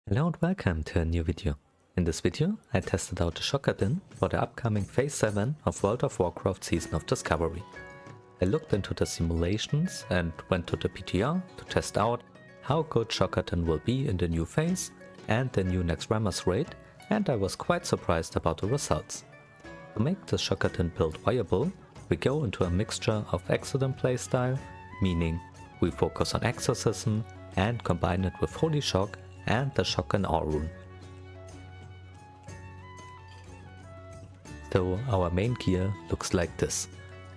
Hello and welcome to a new video. In this video I tested out the Shockadin for the upcoming Phase 7 of World of Warcraft Season of Discovery. I looked into the simulations and went to the PTR to test out how good Shockadin will be in the new phase and the new Next Rammus raid, and I was quite surprised about the results. To make the Shockadin build viable, we go into a mixture of Exodus playstyle, meaning we focus on exorcism and combine it with Holy Shock and the Shockadin rune. So our main gear looks like this.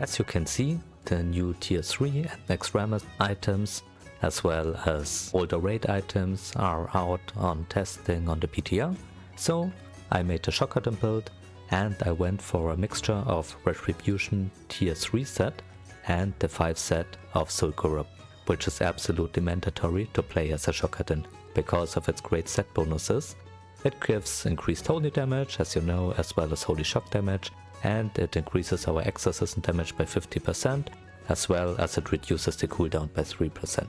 As you can see, the new tier 3 and Next Rammus items as well as older raid items are out on testing on the PTR. So I made the Shockadin build and I went for a mixture of Retribution tier 3 set and the 5 set of Soul Group, which is absolutely mandatory to play as a Shockadin because of its great set bonuses. It gives increased holy damage, as you know, as well as holy shock damage, and it increases our exorcism damage by 50%, as well as it reduces the cooldown by 3%.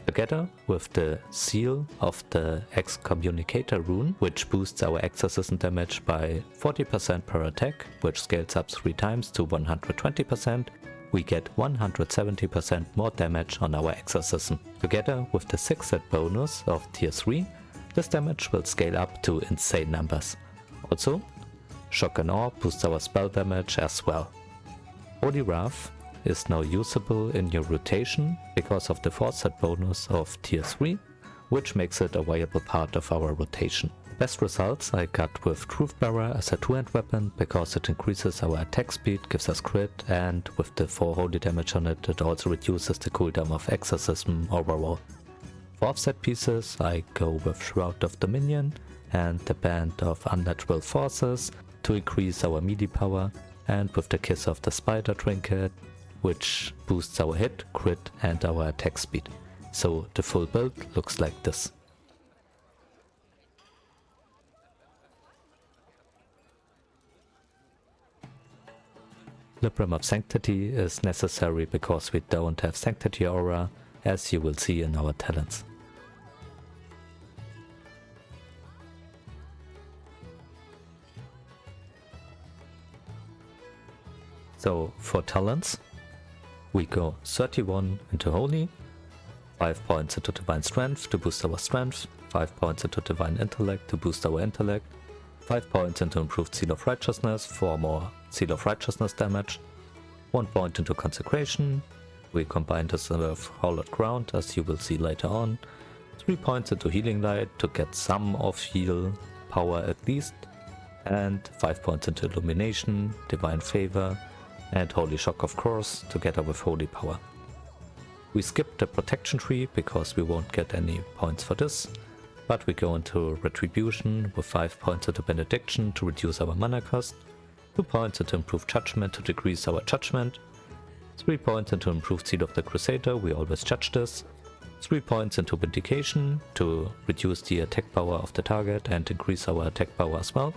Together with the seal of the Excommunicator rune, which boosts our exorcism damage by 40% per attack, which scales up 3 times to 120%, we get 170% more damage on our exorcism. Together with the 6 set bonus of tier 3, this damage will scale up to insane numbers. Also, Shock and Awe boosts our spell damage as well. Holy Wrath is now usable in your rotation because of the 4 set bonus of tier 3, which makes it a viable part of our rotation. Best results I got with Truthbearer as a 2-hand weapon because it increases our attack speed, gives us crit, and with the 4 holy damage on it, it also reduces the cooldown of exorcism overall. For offset pieces I go with Shroud of Dominion and the Band of Unnatural Forces to increase our melee power, and with the Kiss of the Spider trinket, which boosts our hit, crit and our attack speed. So the full build looks like this. Libram of Sanctity is necessary because we don't have Sanctity Aura, as you will see in our talents. So for talents, we go 31 into Holy, 5 points into Divine Strength to boost our Strength, 5 points into Divine Intellect to boost our Intellect, 5 points into Improved Seal of Righteousness for more Seal of Righteousness damage, 1 point into Consecration, we combine this with Hallowed Ground as you will see later on, 3 points into Healing Light to get some of heal power at least, and 5 points into Illumination, Divine Favor, and Holy Shock of course, together with Holy Power. We skip the Protection tree because we won't get any points for this, but we go into Retribution with 5 points into Benediction to reduce our mana cost, 2 points into Improved Judgment to decrease our Judgment, 3 points into Improved Seal of the Crusader, we always judge this, 3 points into Vindication to reduce the attack power of the target and increase our attack power as well,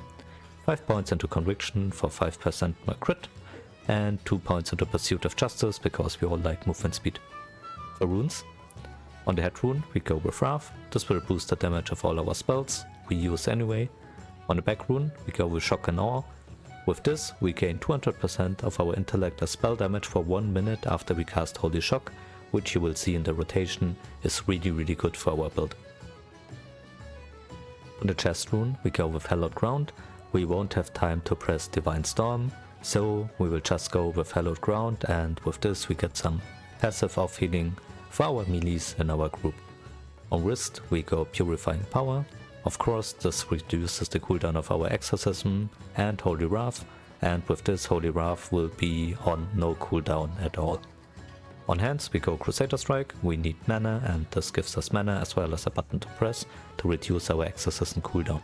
5 points into Conviction for 5% more crit, and 2 points into Pursuit of Justice because we all like movement speed. For runes, on the head rune we go with Wrath, this will boost the damage of all our spells we use anyway. On the back rune we go with Shock and Awe. With this we gain 200% of our intellect as spell damage for 1 minute after we cast Holy Shock, which you will see in the rotation is really good for our build. On the chest rune we go with Hallowed Ground, we won't have time to press Divine Storm, so we will just go with Hallowed Ground, and with this we get some passive off healing for our melees in our group. On wrist we go Purifying Power, of course this reduces the cooldown of our exorcism and Holy Wrath, and with this Holy Wrath will be on no cooldown at all. On hands we go Crusader Strike, we need mana and this gives us mana as well as a button to press to reduce our exorcism cooldown.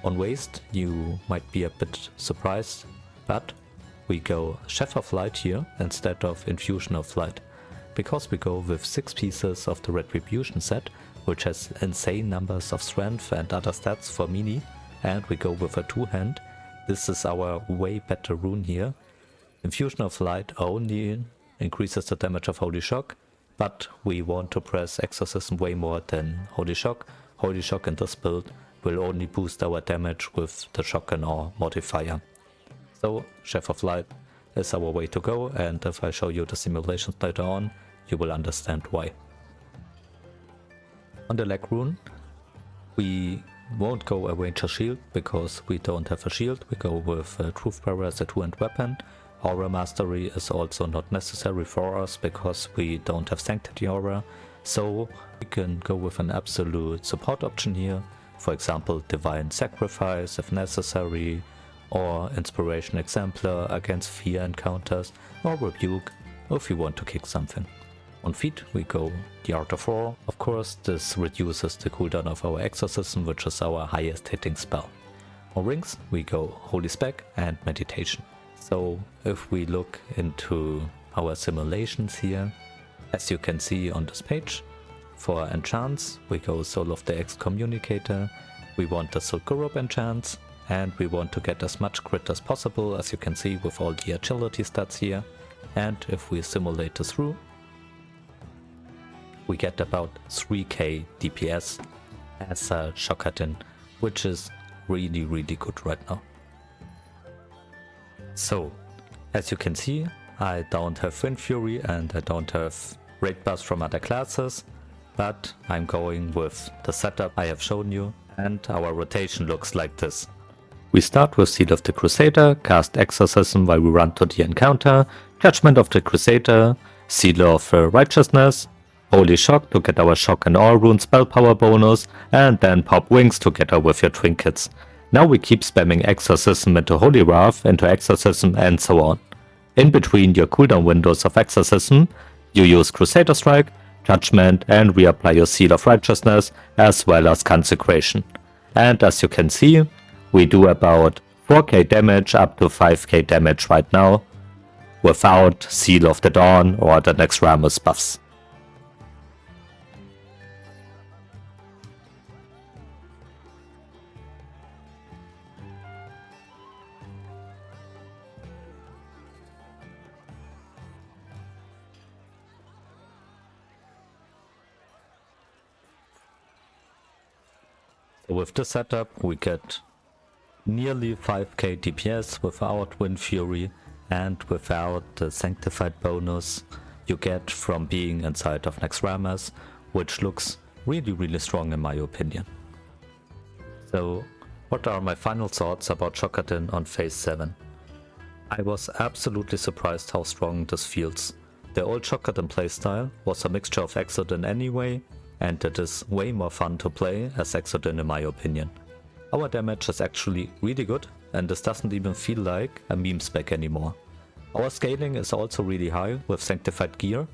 On waist you might be a bit surprised, but we go Chef of Light here instead of Infusion of Light, because we go with 6 pieces of the Retribution set, which has insane numbers of strength and other stats for melee, and we go with a 2-hand. This is our way better rune here. Infusion of Light only increases the damage of Holy Shock, but we want to press Exorcism way more than Holy Shock, Holy Shock in this build will only boost our damage with the Shockadin or modifier. So Chef of Light is our way to go, and if I show you the simulations later on, you will understand why. On the leg rune, we won't go a Ranger Shield because we don't have a shield. We go with Truth Bearer as a 2-hand weapon. Aura Mastery is also not necessary for us because we don't have Sanctity Aura. So we can go with an absolute support option here. For example, Divine Sacrifice if necessary, or Inspiration Exemplar against fear encounters, or Rebuke if we want to kick something. On feet we go the Art of War. Of course, this reduces the cooldown of our Exorcism, which is our highest hitting spell. On rings we go Holy Spec and Meditation. So if we look into our simulations here, as you can see on this page, for enchants we go Soul of the Excommunicator, we want the Sulgurub enchants, and we want to get as much crit as possible, as you can see with all the agility stats here. And if we simulate this through, we get about 3k DPS as a Shockadin, which is really good right now. So, as you can see, I don't have Wind Fury and I don't have Raid Burst from other classes, but I'm going with the setup I have shown you, and our rotation looks like this. We start with Seal of the Crusader, cast Exorcism while we run to the encounter, Judgment of the Crusader, Seal of Righteousness, Holy Shock to get our Shock and All Rune spell power bonus, and then pop Wings to get her with your trinkets. Now we keep spamming Exorcism into Holy Wrath, into Exorcism, and so on. In between your cooldown windows of Exorcism, you use Crusader Strike, Judgment, and reapply your Seal of Righteousness, as well as Consecration. And as you can see, we do about 4k damage up to 5k damage right now, without Seal of the Dawn or the Naxxramas buffs. So with this setup we get nearly 5k DPS without Wind Fury and without the Sanctified bonus you get from being inside of Naxxramas, which looks really strong in my opinion. So what are my final thoughts about Shockadin on Phase 7? I was absolutely surprised how strong this feels. The old Shockadin playstyle was a mixture of Exodin anyway, and it is way more fun to play as Exodin in my opinion. Our damage is actually really good, and this doesn't even feel like a meme spec anymore. Our scaling is also really high with Sanctified Gear,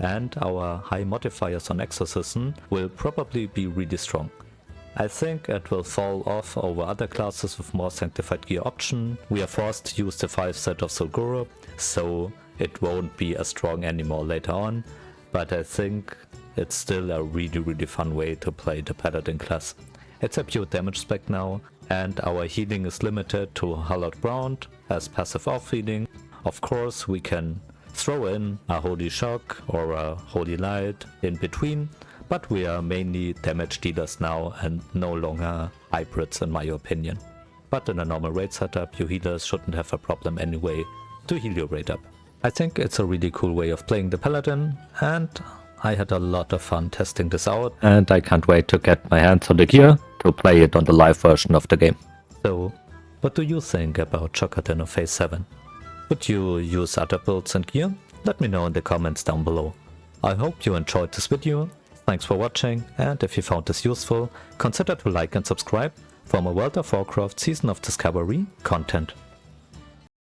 and our high modifiers on Exorcism will probably be really strong. I think it will fall off over other classes with more Sanctified Gear option. We are forced to use the 5 set of Sulgurub, so it won't be as strong anymore later on, but I think it's still a really fun way to play the Paladin class. It's a pure damage spec now, and our healing is limited to Hallowed Ground as passive off healing. Of course we can throw in a Holy Shock or a Holy Light in between, but we are mainly damage dealers now and no longer hybrids in my opinion. But in a normal raid setup, you healers shouldn't have a problem anyway to heal your raid up. I think it's a really cool way of playing the Paladin, and I had a lot of fun testing this out, and I can't wait to get my hands on the gear to play it on the live version of the game. So, what do you think about Shockadin of Phase 7? Would you use other builds and gear? Let me know in the comments down below. I hope you enjoyed this video, thanks for watching, and if you found this useful, consider to like and subscribe for more World of Warcraft Season of Discovery content.